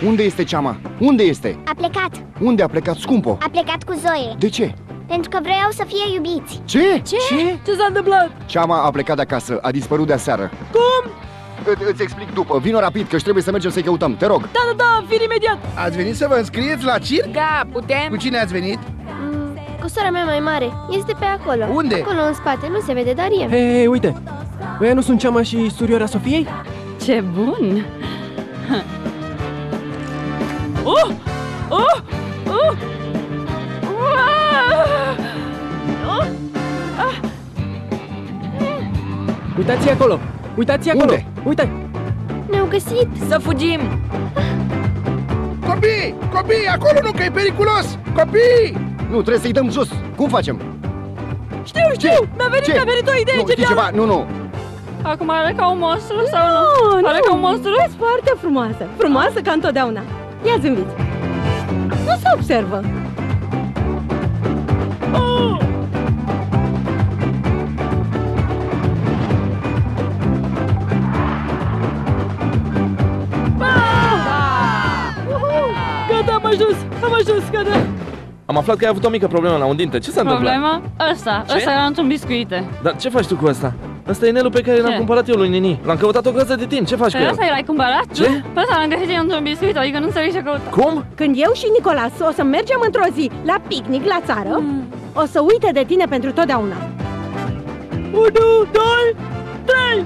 Unde este Ceama? Unde este? A plecat. Unde a plecat, scumpo? A plecat cu Zoe. De ce? Pentru că vreau să fie iubiți. Ce? Ce s-a întâmplat? Ceama a plecat de acasă, a dispărut de aseară. Cum? Îți explic după, vino rapid, că trebuie să mergem să-i căutăm, te rog. Da, vin imediat. Ați venit să vă înscrieți la circ? Da, putem? Cu cine ați venit? Cu sora mea mai mare. Este pe acolo. Unde? Acolo în spate, nu se vede, dar e. Hei, uite. Ăia nu sunt Ceama și surioara Sofiei? Ce bun! Uitați acolo! Uitați acolo! Unde? Uite! Ne-au găsit. Să fugim! Copii! Copii! Acolo nu, că e periculos! Copii! Nu, trebuie să-i dăm jos. Cum facem? Știu! Mi-a venit o idee Nu, știi ceva? Nu. Acum are ca un monstru sau nu? Are ca un monstru? E foarte frumoasă. Frumoasă ca întotdeauna. Ia zâmbiți. Nu se observă. Gata, am ajuns, gata! Am aflat că ai avut o mică problemă la un dinte. Ce s-a întâmplat? Problema? Ăsta era într-un biscuite. Dar ce faci tu cu asta? Ăsta e inelul pe care l-am cumpărat eu lui Nini. L-am căutat o grămadă de timp. Ce faci cu el? Ăsta l-ai cumpărat? Ce? Pe ăsta l-am găsit eu într-un biscuit, adică nu înțeleg ce căuta. Cum? Când eu și Nicolas o să mergem într-o zi la picnic la țară, o să uite de tine pentru totdeauna. 1, 2, 3!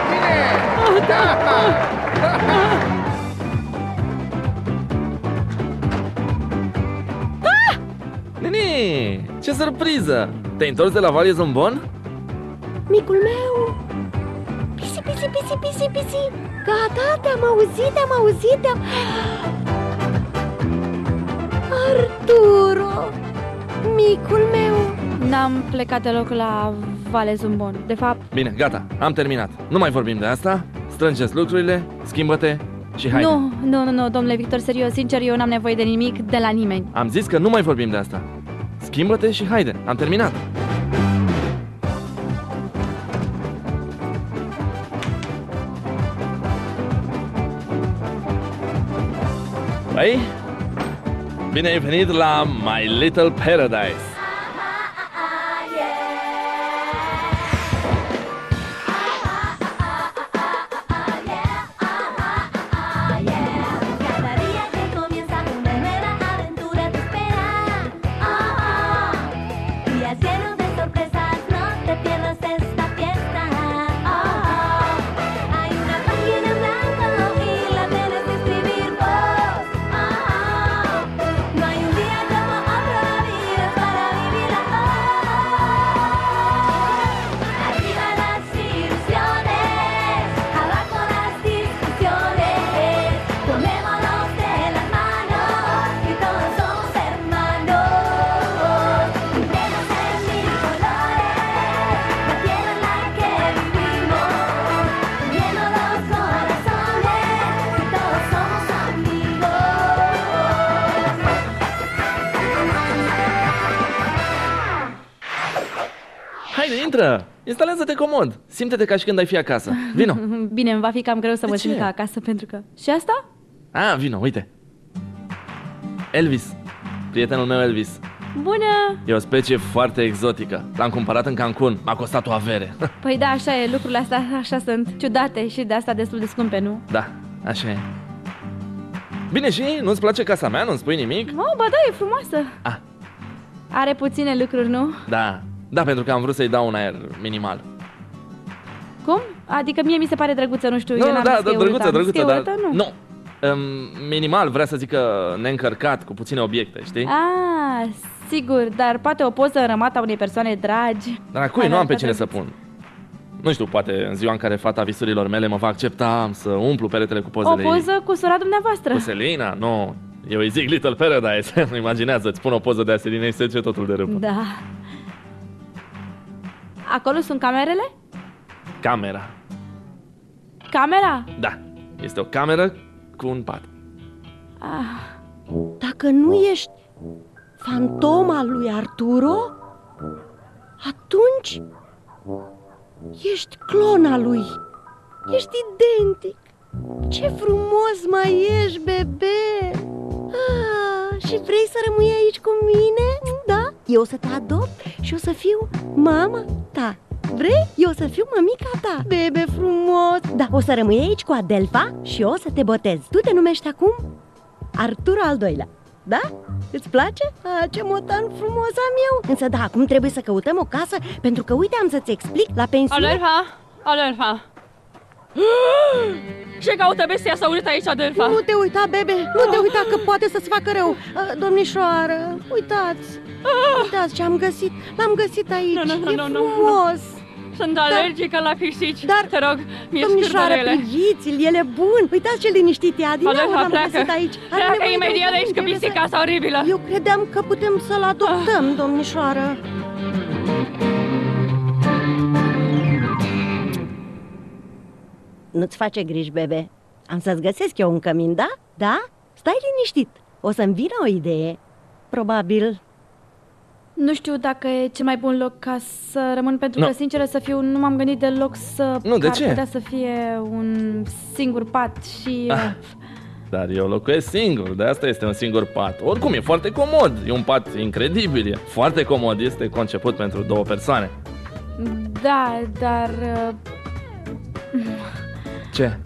Bine! Da! Nini, ce surpriză! Te-ai întors de la Valle Zombon? Micul meu! Pisi! Gata, te-am auzit. Arturo! Micul meu! N-am plecat deloc la Valle Zombon. De fapt... Bine, gata, am terminat. Nu mai vorbim de asta. Strângeți lucrurile, schimbă-te și haide. Nu, domnule Victor, serios, sincer, eu n-am nevoie de nimic de la nimeni. Am zis că nu mai vorbim de asta. Schimbă-te și haide, am terminat. Păi, bine ai venit la My Little Paradise. Haide, intră! Instalează-te comod! Simte-te ca și când ai fi acasă. Vino! Bine, îmi va fi cam greu să mă ce? simt ca acasă, pentru că... Și asta? Vino, uite! Elvis! Prietenul meu Elvis. Bună! E o specie foarte exotică. L-am cumpărat în Cancun. M-a costat o avere. Păi da, așa e, lucrurile astea așa sunt ciudate și de asta destul de scumpe, nu? Da, așa e. Bine, și nu-ți place casa mea? Nu-mi spui nimic? Oh, ba da, e frumoasă. Are puține lucruri, nu? Da, pentru că am vrut să-i dau un aer minimal. Cum? Adică mie mi se pare drăguță, nu știu, eu n-am zis că e drăguță, urâtă, nu. Minimal, vrea să zică neîncărcat, cu puține obiecte, știi? Sigur, dar poate o poză înrămată a unei persoane dragi. Dar acui nu am pe cine să pun. Nu știu, poate în ziua în care fata visurilor mele mă va accepta, am să umplu peretele cu pozele ei. O poză cu sora dumneavoastră. Cu Selina? Nu. Eu îi zic Little Paradise. Nu imaginează, îți pun o poză de a Selinei, se duce totul de râpă. Da. Acolo sunt camerele? Camera. Camera? Da. Este o cameră cu un pat. Dacă nu ești fantoma lui Arturo, atunci Ești clona lui. Ești identic. Ce frumos mai ești, bebe. Și vrei să rămâi aici cu mine? Da? Eu o să te adopt și o să fiu mama ta. Vrei? Eu o să fiu mămica ta. Bebe frumos. Da, o să rămâi aici cu Adelfa și o să te botezi. Tu te numești acum Arturo al doilea. Da? Îți place? Ce motan frumos am eu. Însă da, acum trebuie să căutăm o casă, pentru că uite, am să-ți explic. La pensiune... Adelfa. Ce caută bestia să urât aici, Adelfa? Nu te uita, bebe, nu te uita că poate să-ți facă rău. Domnișoară, uitați. Uitați ce am găsit. L-am găsit aici. E frumos. Sunt alergică la pisici. Dar, te rog, mi-e domnișoară, scârbărele. priviți-l, el e bun. Uitați ce liniștit e, Adina. Adelfa, l-am găsit aici. Pleacă imediat de aici, că pisica asta oribilă. Eu credeam că putem să-l adoptăm, domnișoară. Nu-ți face griji, bebe. Am să-ți găsesc eu un cămin, da? Da? Stai liniștit. O să-mi vină o idee. Probabil. Nu știu dacă e cel mai bun loc ca să rămân, pentru că, sinceră să fiu, nu m-am gândit deloc să... Nu, de ar ce? putea să fie un singur pat și... Dar eu locuiesc singur, de asta este un singur pat. Oricum, e foarte comod, e un pat incredibil, e foarte comod, este conceput pentru 2 persoane. Da, dar... Ce?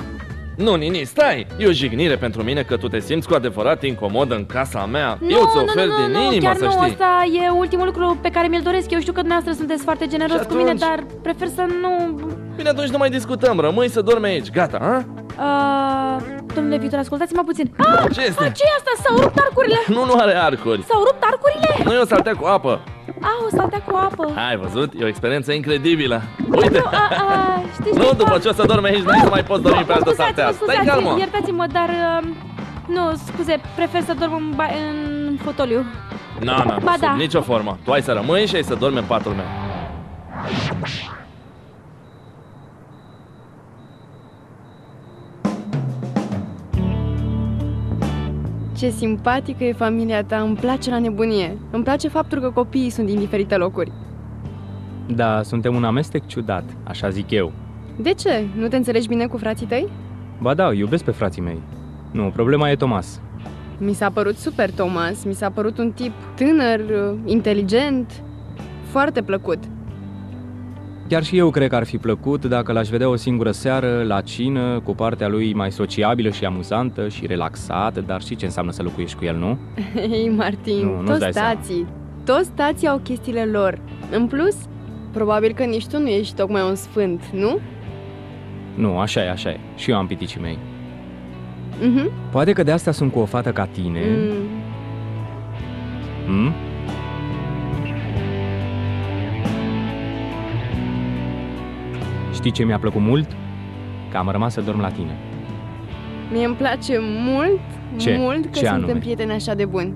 Nu, Nini, stai! E o jignire pentru mine că tu te simți cu adevărat incomod în casa mea. Eu ți ofer din inimă, chiar să nu, știi. asta e ultimul lucru pe care mi-l doresc. Eu știu că dumneavoastră sunteți foarte generos cu mine, dar prefer să nu... Bine, atunci nu mai discutăm, rămâi să dormi aici, gata, a? Domnule Vitor, ascultați-mă puțin. Ce este? Ce e asta? S-au rupt arcurile! Nu are arcuri. S-au rupt arcurile? Nu e o saltea cu apă. O saltea cu apă. Ai văzut? E o experiență incredibilă. Uite! Știți nu, după ce o să dormi aici, nu să mai poți dormi pe altă saltea. Stai calmă! Iertați-mă, dar... nu, scuze, prefer să dorm în fotoliu. Nu, sub nicio formă. Tu ai să rămâi și ai să dormi în patul meu. Ce simpatică e familia ta, îmi place la nebunie. Îmi place faptul că copiii sunt din diferite locuri. Da, suntem un amestec ciudat, așa zic eu. De ce? Nu te înțelegi bine cu frații tăi? Ba da, iubesc pe frații mei. Nu, problema e Thomas. Mi s-a părut super Thomas, mi s-a părut un tip tânăr, inteligent, foarte plăcut. Chiar și eu cred că ar fi plăcut dacă l-aș vedea o singură seară la cină, cu partea lui mai sociabilă și amuzantă și relaxată, dar știi ce înseamnă să locuiești cu el, nu? Ei, Martin, toți tații au chestiile lor. În plus, probabil că nici tu nu ești tocmai un sfânt, nu? Nu, așa e. Și eu am piticii mei. Poate că de asta sunt cu o fată ca tine. Știi ce mi-a plăcut mult? Că am rămas să dorm la tine. Mie îmi place mult că suntem prieteni așa de buni.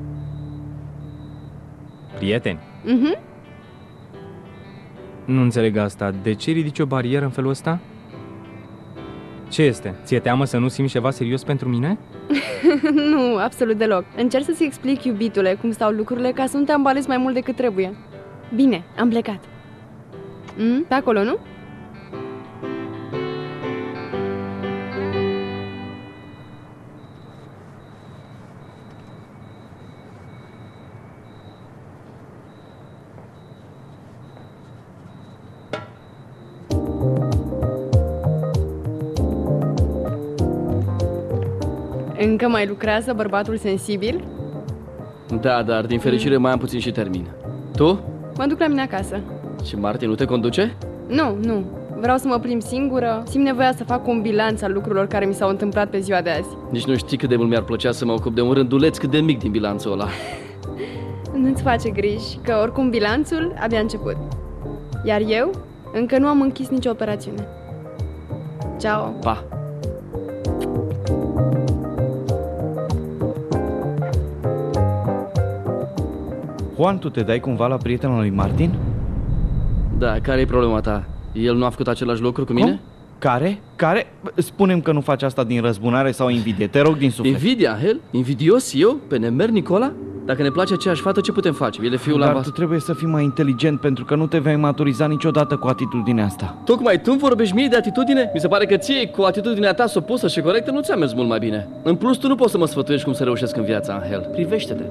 Prieteni? Nu înțeleg asta. De ce ridici o barieră în felul ăsta? Ce este? Ți-e teamă să nu simți ceva serios pentru mine? Nu, absolut deloc. Încerc să-ți explic, iubitule, cum stau lucrurile ca să nu te ambalezi mai mult decât trebuie. Bine, am plecat. Pe acolo, nu? Încă mai lucrează bărbatul sensibil? Da, dar din fericire mai am puțin și termin. Tu? Mă duc la mine acasă. Și Martin nu te conduce? Nu. Vreau să mă plimb singură. Simt nevoia să fac un bilanț al lucrurilor care mi s-au întâmplat pe ziua de azi. Nici nu știi cât de mult mi-ar plăcea să mă ocup de un rânduleț cât de mic din bilanțul ăla. Nu-ți face griji, că oricum bilanțul abia început. Iar eu încă nu am închis nicio operațiune. Ciao. Pa! Juan, tu te dai cumva la prietenul lui Martin? Da, care e problema ta? El nu a făcut același lucru cu mine? Care? Spune-mi că nu faci asta din răzbunare sau invidie, te rog din suflet. Invidia, Hel? Invidios eu? Pe nemer, Nicola? Dacă ne place aceeași fată, ce putem face? El e fiul Dar la tu trebuie să fii mai inteligent, pentru că nu te vei maturiza niciodată cu atitudinea asta. Tocmai tu îmi vorbești mie de atitudine? Mi se pare că ție, cu atitudinea ta supusă și corectă, nu ți-a mers mult mai bine. În plus, tu nu poți să mă sfătuiești cum să reușesc în viața, Angel. Privește-te.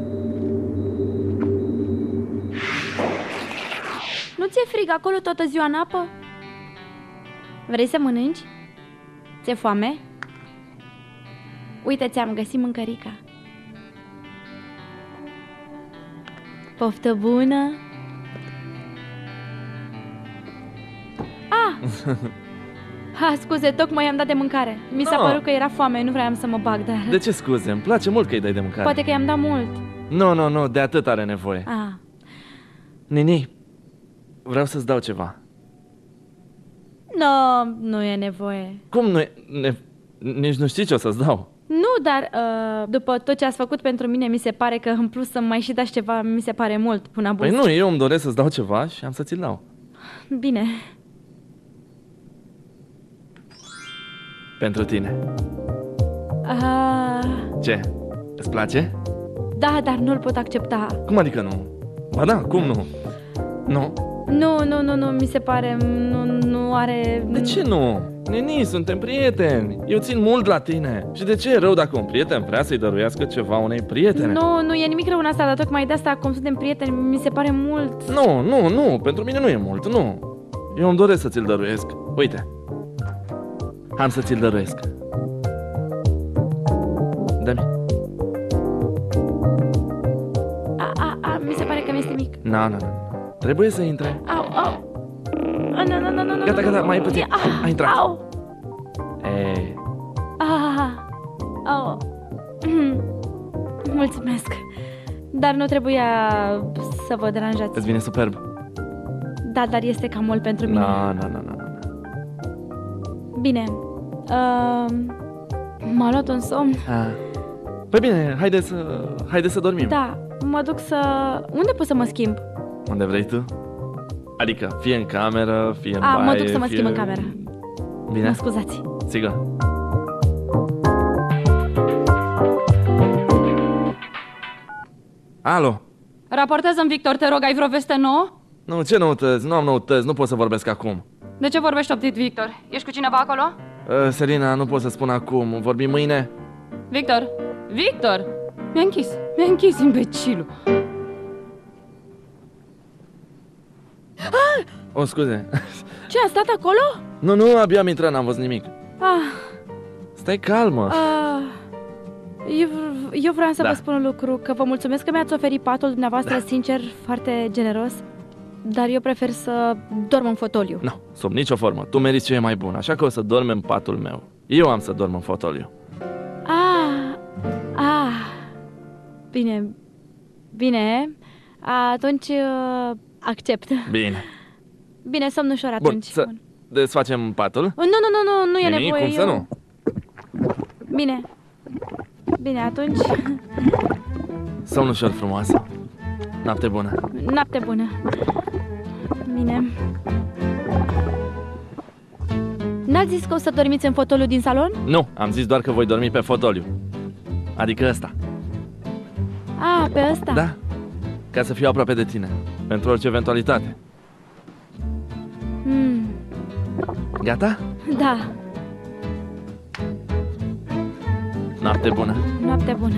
Nu ți-e frig acolo toată ziua în apă? Vrei să mănânci? Ți-e foame? Uite, ți-am găsit mâncărica. Poftă bună! Scuze, tocmai i-am dat de mâncare. Mi s-a părut că era foame, nu vreau să mă bag, dar... De ce scuze? Îmi place mult că îi dai de mâncare. Poate că i-am dat mult. Nu, de atât are nevoie. Nini, vreau să-ți dau ceva. Nu e nevoie. Cum nu e? Nici nu știi ce o să-ți dau. Nu, dar după tot ce ați făcut pentru mine, mi se pare că în plus să mai și dați ceva, mi se pare mult, pun abuz. Păi nu, eu îmi doresc să-ți dau ceva și am să ți-l dau. Bine. Pentru tine. Ce? Îți place? Da, dar nu-l pot accepta. Cum adică nu? Ba da, cum nu? Nu? Nu, mi se pare, nu are... De ce nu? Nini, suntem prieteni. Eu țin mult la tine. Și de ce e rău dacă un prieten vrea să-i dăruiască ceva unei prietene? Nu e nimic rău în asta, dar tocmai de asta, cum suntem prieteni, mi se pare mult. Nu, pentru mine nu e mult, nu. Eu îmi doresc să ți-l dăruiesc. Uite. Am să ți-l dăruiesc. Dă-mi. Mi se pare că mi este mic. Nu. Trebuie să intre. Au. Nu. Gata, mai puțin. A intrat. Au. Ei. Mulțumesc. Dar nu trebuia să vă deranjați. Îți vine superb. Da, dar este cam mult pentru mine. Nu. Bine. M-a luat un somn. Păi bine, haide să dormim. Da, mă duc să... Unde pot să mă schimb? Unde vrei tu? Adică, fie în cameră, fie în baie, mă duc să mă schimb în cameră. Bine? Mă scuzați. Sigur. Alo? Raportează-mi, Victor, te rog, ai vreo veste nouă? Nu, ce noutăți? Nu am noutăți, nu pot să vorbesc acum. De ce vorbești optit, Victor? Ești cu cineva acolo? Selina, nu pot să spun acum, vorbim mâine? Victor! Mi-a închis, imbecilul. O, scuze. Ce, a stat acolo? Nu, abia am intrat, n-am văzut nimic. Stai calmă. Eu vreau să vă spun un lucru, că vă mulțumesc că mi-ați oferit patul dumneavoastră, sincer, foarte generos. Dar eu prefer să dorm în fotoliu. Nu, sub nicio formă. Tu meriți ce e mai bun, așa că o să dorm în patul meu. Eu am să dorm în fotoliu. Bine. Atunci accept. Bine, somn ușor atunci. Să desfacem patul? Nu e nevoie. Cum să nu? Bine, atunci. Somn ușor frumoasă. Noapte bună. Noapte bună. Bine. N-ați zis că o să dormiți în fotoliu din salon? Nu, am zis doar că voi dormi pe fotoliu. Adică ăsta. Pe ăsta? Da, ca să fiu aproape de tine. Pentru orice eventualitate. Gata? Da. Noapte bună. Noapte bună.